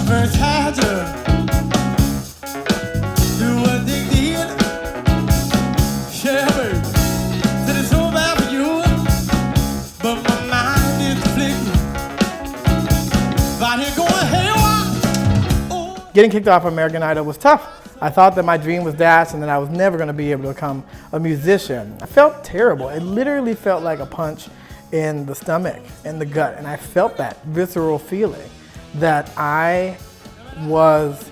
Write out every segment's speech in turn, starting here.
First had to do what they did. Yeah, baby. Said it's so bad for you, but my mind is flickering. Out here going haywire. Oh. Getting kicked off American Idol was tough. I thought that my dream was dashed and that I was never going to be able to become a musician. I felt terrible. It literally felt like a punch in the stomach, in the gut, and I felt that visceral feeling that I was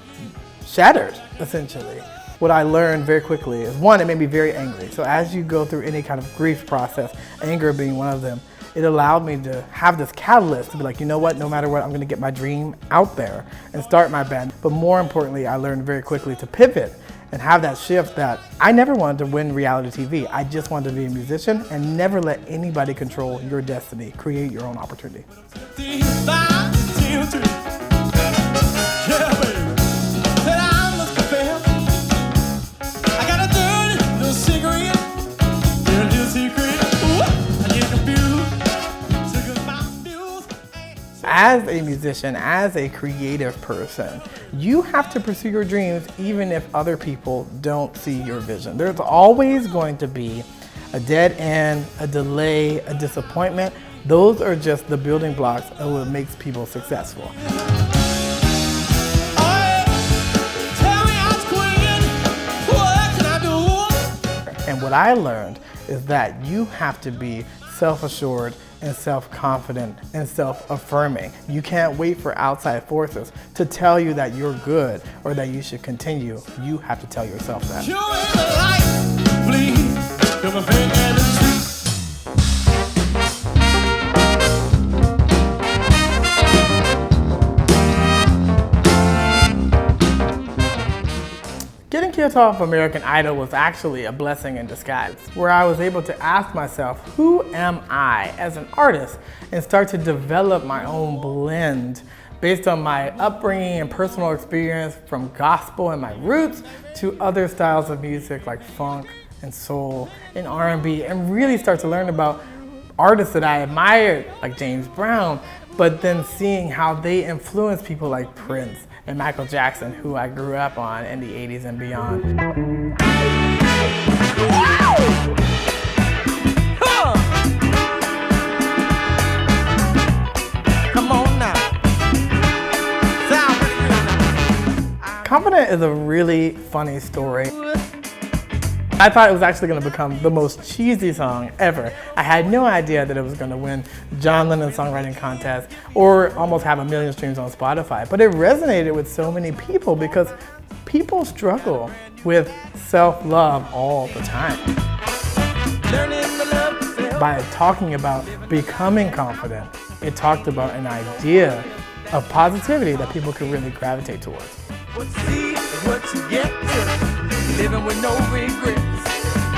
shattered, essentially. What I learned very quickly is, one, it made me very angry. So as you go through any kind of grief process, anger being one of them, it allowed me to have this catalyst to be like, you know what, no matter what, I'm gonna get my dream out there and start my band. But more importantly, I learned very quickly to pivot and have that shift that I never wanted to win reality TV. I just wanted to be a musician and never let anybody control your destiny. Create your own opportunity. As a musician, as a creative person, you have to pursue your dreams even if other people don't see your vision. There's always going to be a dead end, a delay, a disappointment. Those are just the building blocks of what makes people successful. And what I learned is that you have to be self-assured and self-confident and self-affirming. You can't wait for outside forces to tell you that you're good or that you should continue. You have to tell yourself that. Getting kicked off American Idol was actually a blessing in disguise, where I was able to ask myself, who am I as an artist, and start to develop my own blend based on my upbringing and personal experience, from gospel and my roots to other styles of music like funk and soul and R&B, and really start to learn about artists that I admired like James Brown, but then seeing how they influence people like Prince and Michael Jackson, who I grew up on in the 80s and beyond. Come on now. Sound pretty good now. Confident is a really funny story. I thought it was actually going to become the most cheesy song ever. I had no idea that it was going to win John Lennon Songwriting Contest or almost have 1 million streams on Spotify. But it resonated with so many people because people struggle with self-love all the time. By talking about becoming confident, it talked about an idea of positivity that people could really gravitate towards. What you see is what you get. Living with no regrets.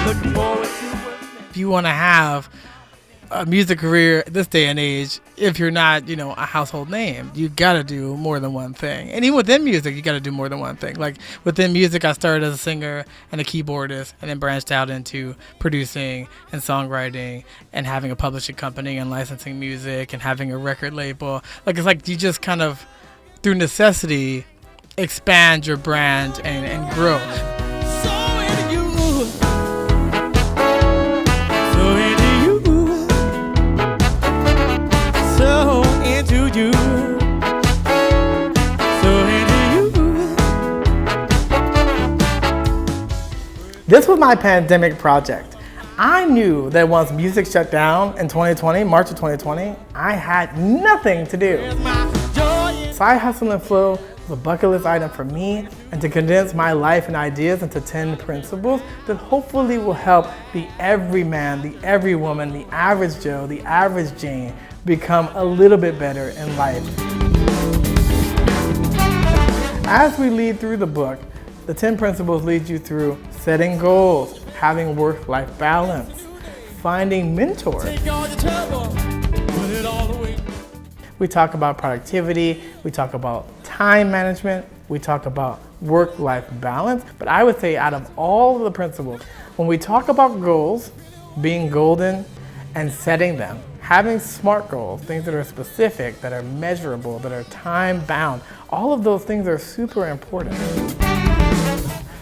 Looking forward to what's next. If you want to have a music career this day and age, if you're not, a household name, you got to do more than one thing. And even within music, you got to do more than one thing. Like within music, I started as a singer and a keyboardist, and then branched out into producing and songwriting and having a publishing company and licensing music and having a record label. It's like you just kind of, through necessity, expand your brand and grow. This was my pandemic project. I knew that once music shut down in 2020, March of 2020, I had nothing to do. Side Hustle and Flow was a bucket list item for me, and to condense my life and ideas into 10 principles that hopefully will help the everyman, the every woman, the average Joe, the average Jane become a little bit better in life. As we lead through the book, the 10 principles lead you through setting goals, having work-life balance, finding mentors. We talk about productivity, we talk about time management, we talk about work-life balance. But I would say out of all of the principles, when we talk about goals, being golden and setting them, having SMART goals, things that are specific, that are measurable, that are time bound, all of those things are super important.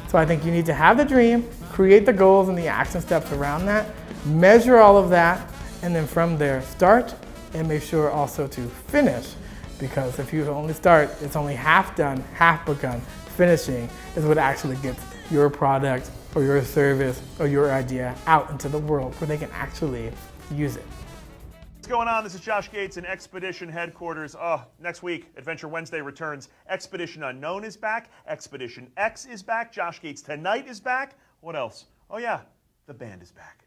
So I think you need to have the dream, create the goals and the action steps around that, measure all of that, and then from there start and make sure also to finish. Because if you only start, it's only half done, half begun. Finishing is what actually gets your product or your service or your idea out into the world where they can actually use it. What's going on? This is Josh Gates in Expedition Headquarters. Next week, Adventure Wednesday returns. Expedition Unknown is back. Expedition X is back. Josh Gates Tonight is back. What else? Oh yeah, the band is back.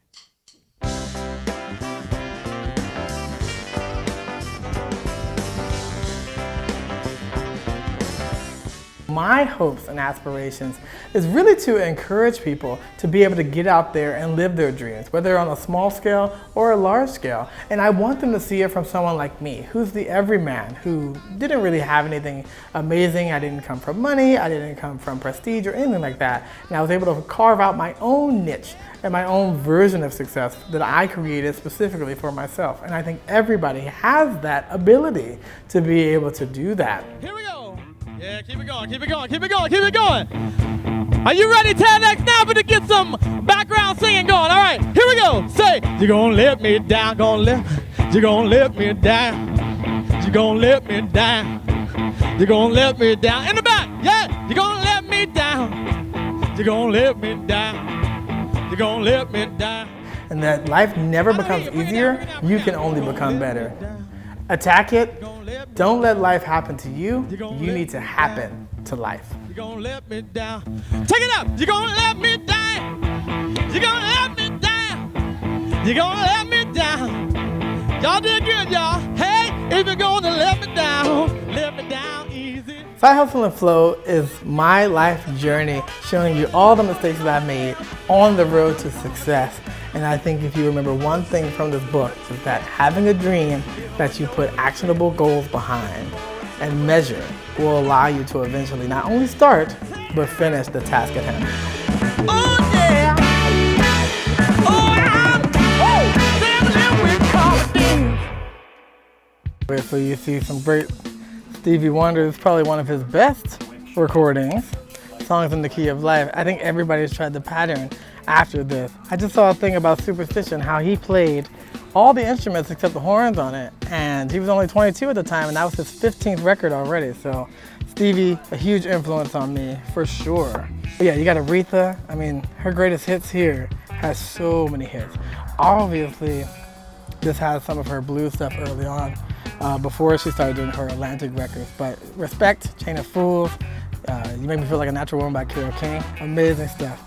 My hopes and aspirations is really to encourage people to be able to get out there and live their dreams, whether on a small scale or a large scale. And I want them to see it from someone like me, who's the everyman, who didn't really have anything amazing. I didn't come from money, I didn't come from prestige or anything like that. And I was able to carve out my own niche and my own version of success that I created specifically for myself. And I think everybody has that ability to be able to do that. Here we go. Yeah, keep it going, keep it going, keep it going, keep it going. Are you ready, 10X now to get some background singing going? All right, here we go. Say, you're gonna let me down, you're gonna let me down, you're gonna let me down, you're gonna let me down. In the back, yeah, you're gonna let me down, you're gonna let me down, you're gonna let me down. And that life never becomes easier, you can only become better. Attack it. Don't let life happen to you. You need to happen to life. You're gonna let me down. Take it up. You're gonna let me down. You're gonna let me down. You're gonna let me down. Y'all did good, y'all. Hey, if you're gonna let me down easy. Side Hustle and Flow is my life journey, showing you all the mistakes that I made on the road to success. And I think if you remember one thing from this book, is that having a dream that you put actionable goals behind and measure will allow you to eventually not only start, but finish the task at hand. Oh yeah! So you see some great Stevie Wonder. Is probably one of his best recordings, Songs in the Key of Life. I think everybody's tried the pattern after this. I just saw a thing about Superstition, how he played all the instruments except the horns on it, and he was only 22 at the time, and that was his 15th record already. So Stevie, a huge influence on me for sure. But yeah, you got Aretha. I mean, her greatest hits here has so many hits. Obviously, this has some of her blues stuff early on, before she started doing her Atlantic records. But Respect, Chain of Fools, You Make Me Feel Like a Natural Woman by Carole King, amazing stuff.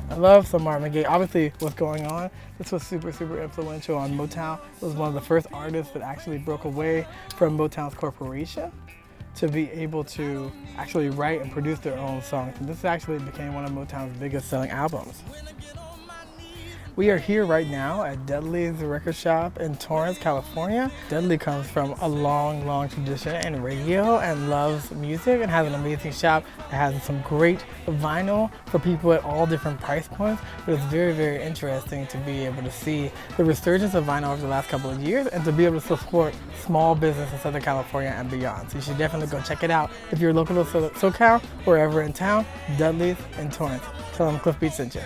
I love some Marvin Gaye. Obviously, What's Going On, this was super influential on Motown. It was one of the first artists that actually broke away from Motown's corporation to be able to actually write and produce their own songs. And this actually became one of Motown's biggest selling albums. We are here right now at Dudley's Record Shop in Torrance, California. Dudley comes from a long tradition in radio and loves music and has an amazing shop that has some great vinyl for people at all different price points. But it's very interesting to be able to see the resurgence of vinyl over the last couple of years and to be able to support small business in Southern California and beyond. So you should definitely go check it out. If you're local to SoCal or ever in town, Dudley's in Torrance. Tell them Cliff Beat sent you.